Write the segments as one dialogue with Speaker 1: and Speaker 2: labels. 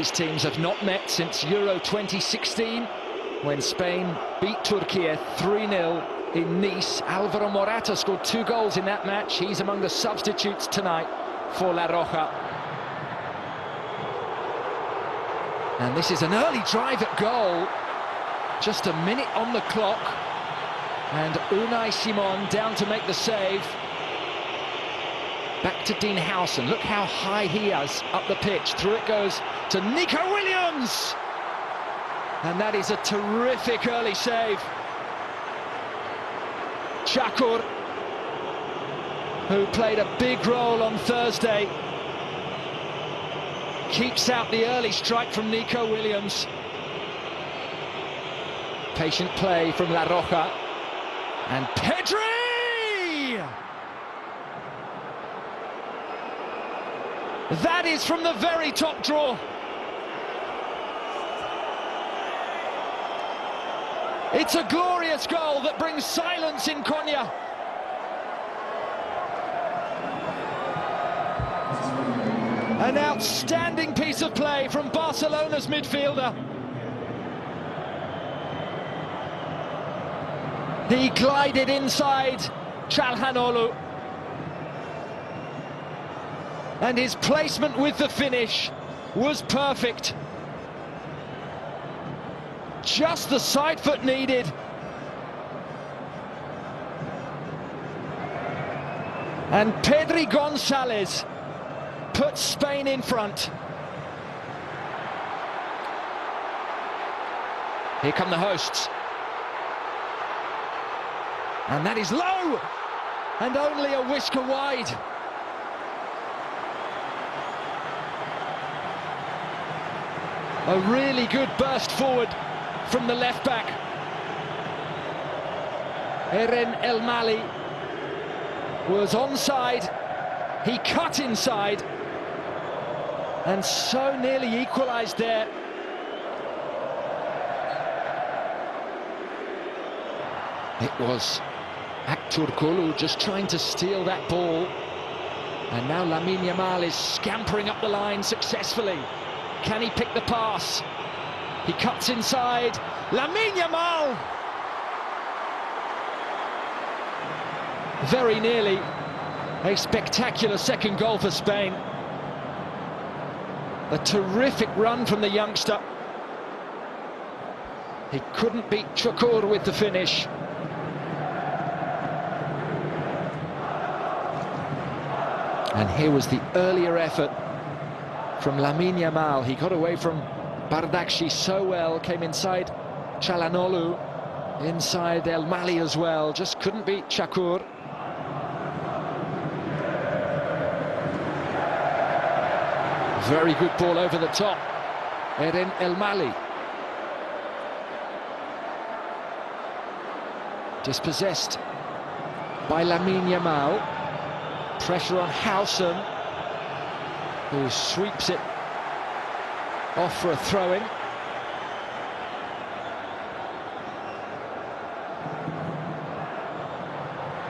Speaker 1: These teams have not met since Euro 2016, when Spain beat Turkey 3-0 in Nice. Alvaro Morata scored 2 goals in that match. He's among the substitutes tonight for La Roja. And this is an early drive at goal. Just a minute on the clock. And Unai Simon down to make the save. Back to Dean Howson. Look how high he is up the pitch. Through it goes to Nico Williams. And that is a terrific early save. Chakur, who played a big role on Thursday, keeps out the early strike from Nico Williams. Patient play from La Roja. And Pedri! That is from the very top draw. It's a glorious goal that brings silence in Konya. An outstanding piece of play from Barcelona's midfielder. He glided inside Çalhanoğlu. And his placement with the finish was perfect. Just the side foot needed. And Pedri González puts Spain in front. Here come the hosts. And that is low! And only a whisker wide. A really good burst forward from the left back. Eren El Mali was onside. He cut inside and so nearly equalised there. It was Aktürkoğlu just trying to steal that ball. And now Lamine Yamal is scampering up the line successfully. Can he pick the pass? He cuts inside. Lamine Yamal! Very nearly a spectacular second goal for Spain. A terrific run from the youngster. He couldn't beat Chakur with the finish. And here was the earlier effort from Lamine Yamal. He got away from Bardakci so well, came inside Çalhanoğlu, inside El Mali as well, just couldn't beat Chakur. Very good ball over the top. Eren El Mali. Dispossessed by Lamine Yamal. Pressure on Howson, who sweeps it off for a throw-in.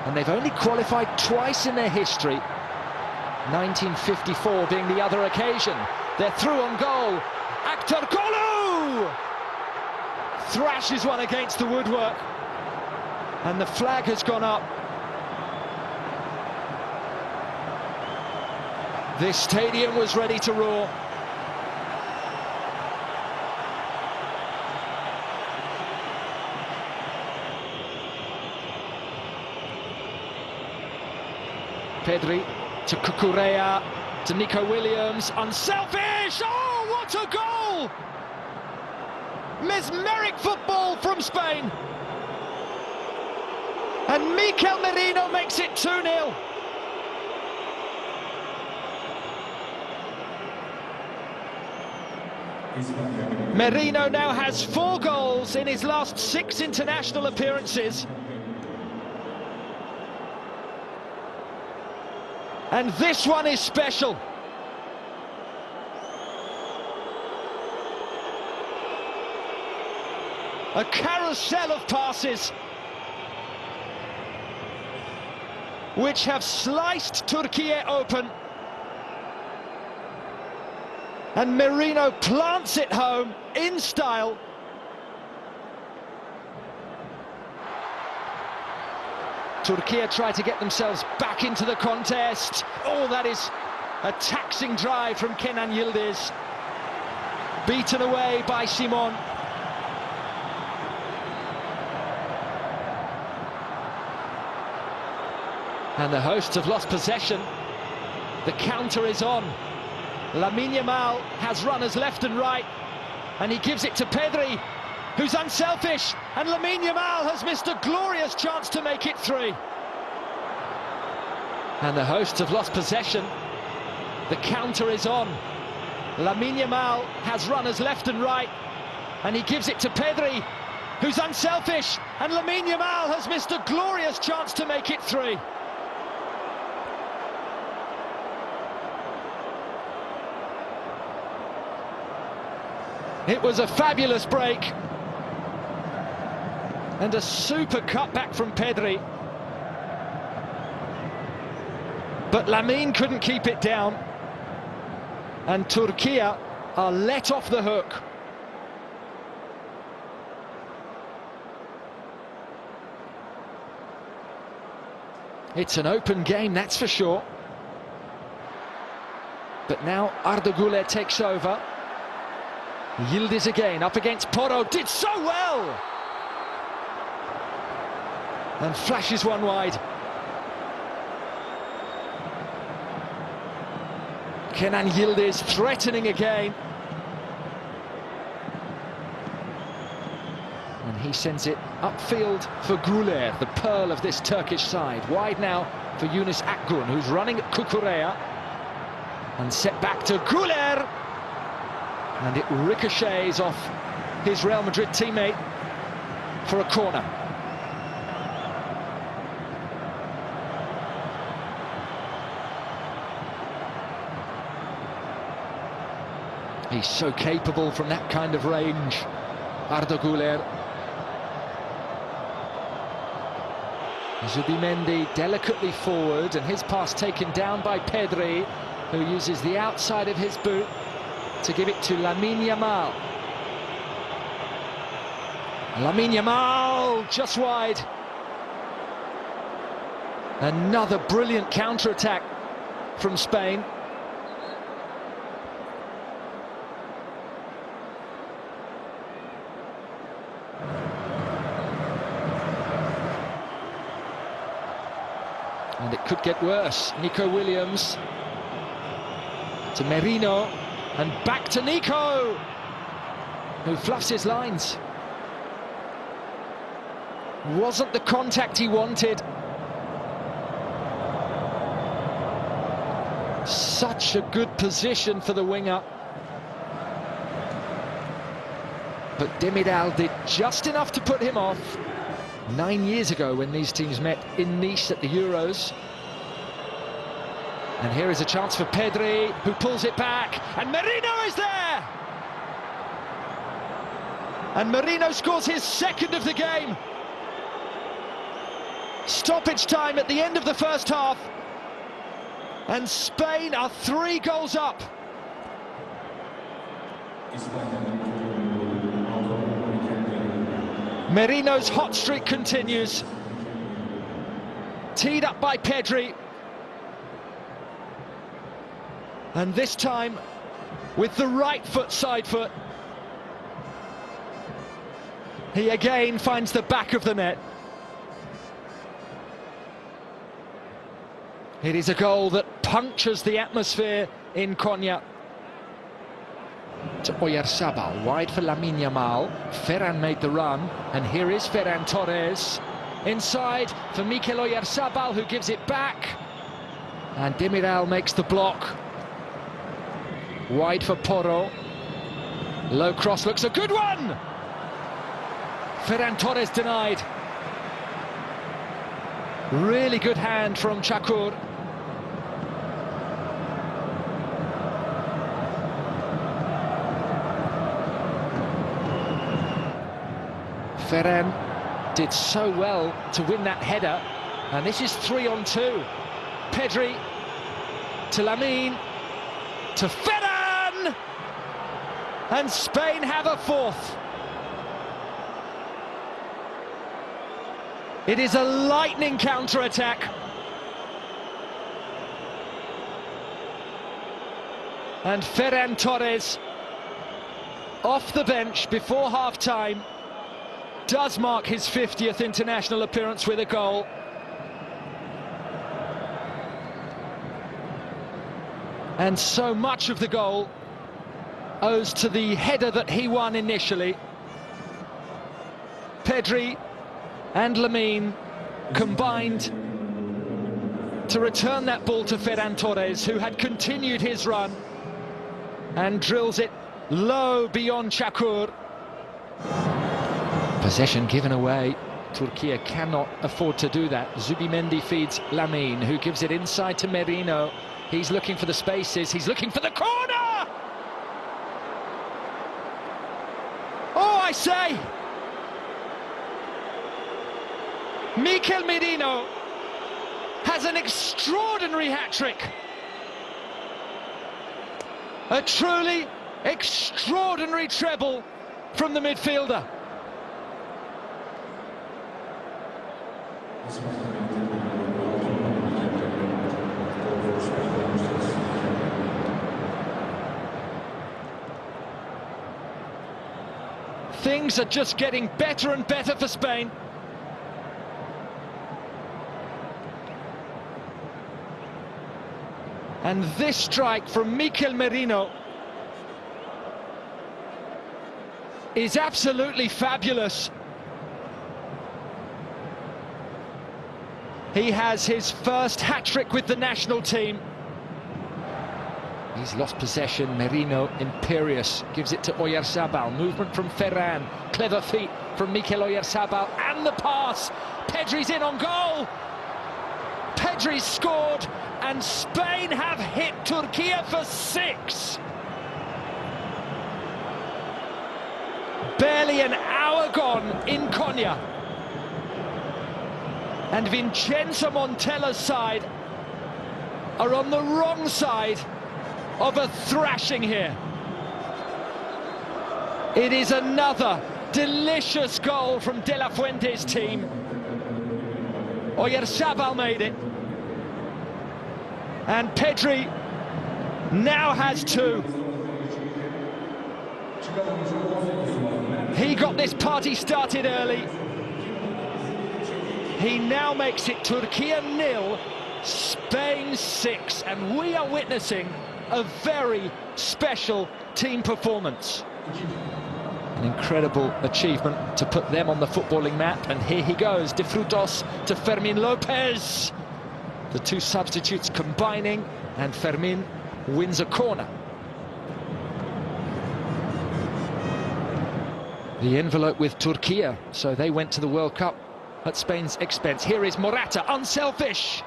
Speaker 1: And they've only qualified twice in their history, 1954 being the other occasion. They're through on goal. Aktürkoğlu thrashes one against the woodwork, and the flag has gone up. This stadium was ready to roar. Pedri to Cucurella, to Nico Williams, unselfish! Oh, what a goal! Mesmeric football from Spain. And Mikel Merino makes it 2-0. Merino now has 4 goals in his last 6 international appearances. And this one is special. A carousel of passes which have sliced Turkey open. And Merino plants it home in style. Turkey try to get themselves back into the contest. Oh, that is a taxing drive from Kenan Yildiz. Beaten away by Simon. And the hosts have lost possession. The counter is on. Lamine Yamal has runners left and right, and he gives it to Pedri, who's unselfish, and Lamine Yamal has missed a glorious chance to make it 3. And the hosts have lost possession. The counter is on. Lamine Yamal has runners left and right, and he gives it to Pedri, who's unselfish, and Lamine Yamal has missed a glorious chance to make it 3. It was a fabulous break and a super cutback from Pedri, but Lamine couldn't keep it down, and Turkey are let off the hook. It's an open game, that's for sure, but now Arda Güler takes over. Yildiz again, up against Porro, did so well! And flashes one wide. Kenan Yildiz threatening again. And he sends it upfield for Güler, the pearl of this Turkish side. Wide now for Yunus Akgün, who's running at Kukurea. And set back to Güler. And it ricochets off his Real Madrid teammate for a corner. He's so capable from that kind of range, Arda Güler. Zubimendi delicately forward, and his pass taken down by Pedri, who uses the outside of his boot to give it to Lamine Yamal. Lamine Yamal just wide. Another brilliant counter-attack from Spain. And it could get worse. Nico Williams to Merino. And back to Nico, who fluffs his lines. Wasn't the contact he wanted. Such a good position for the winger. But Demiral did just enough to put him off. 9 years ago when these teams met in Nice at the Euros. And here is a chance for Pedri, who pulls it back, and Merino is there! And Merino scores his second of the game. Stoppage time at the end of the first half. And Spain are 3 goals up. Merino's hot streak continues. Teed up by Pedri. And this time, with the right foot, side foot, he again finds the back of the net. It is a goal that punctures the atmosphere in Konya. To Oyarzabal, wide for Lamine Yamal. Ferran made the run, and here is Ferran Torres. Inside for Mikel Oyarzabal, who gives it back. And Demiral makes the block. Wide for Porro. Low cross, looks a good one! Ferran Torres denied. Really good hand from Çakur. Ferran did so well to win that header, and this is 3-on-2. Pedri to Lamine to Ferran, And Spain have a fourth. It is a lightning counter-attack. And Ferran Torres, off the bench before half-time, does mark his 50th international appearance with a goal. And so much of the goal owes to the header that he won initially. Pedri and Lamine combined to return that ball to Ferran Torres, who had continued his run, and drills it low beyond Chakur. Possession given away. Turkey cannot afford to do that. Zubimendi feeds Lamine, who gives it inside to Merino. He's looking for the spaces, he's looking for the corner! Oh, I say! Mikel Merino has an extraordinary hat-trick. A truly extraordinary treble from the midfielder. Things are just getting better and better for Spain. And this strike from Mikel Merino is absolutely fabulous. He has his first hat-trick with the national team. He's lost possession. Merino, imperious, gives it to Oyarzabal. Movement from Ferran. Clever feet from Mikel Oyarzabal. And the pass. Pedri's in on goal. Pedri's scored, and Spain have hit Turkey for 6. Barely an hour gone in Konya. And Vincenzo Montella's side are on the wrong side of a thrashing here. It is another delicious goal from De La Fuente's team. Oyarzabal made it. And Pedri now has 2. He got this party started early. He now makes it Turkey 0, Spain 6, and we are witnessing a very special team performance. An incredible achievement to put them on the footballing map, and here he goes, De Frutos to Fermin Lopez. The two substitutes combining, and Fermin wins a corner. The envelope with Turkey, so they went to the World Cup at Spain's expense. Here is Morata, unselfish,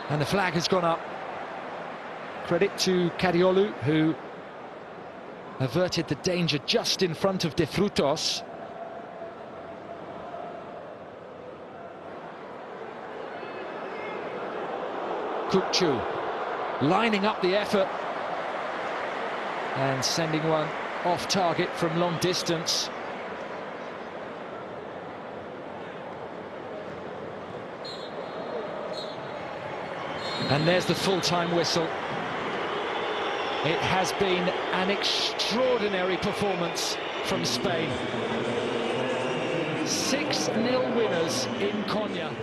Speaker 1: and the flag has gone up. Credit to Cariolu, who averted the danger just in front of De Frutos. Kukçu lining up the effort and sending one off target from long distance. And there's the full-time whistle. It has been an extraordinary performance from Spain. 6-0 winners in Konya.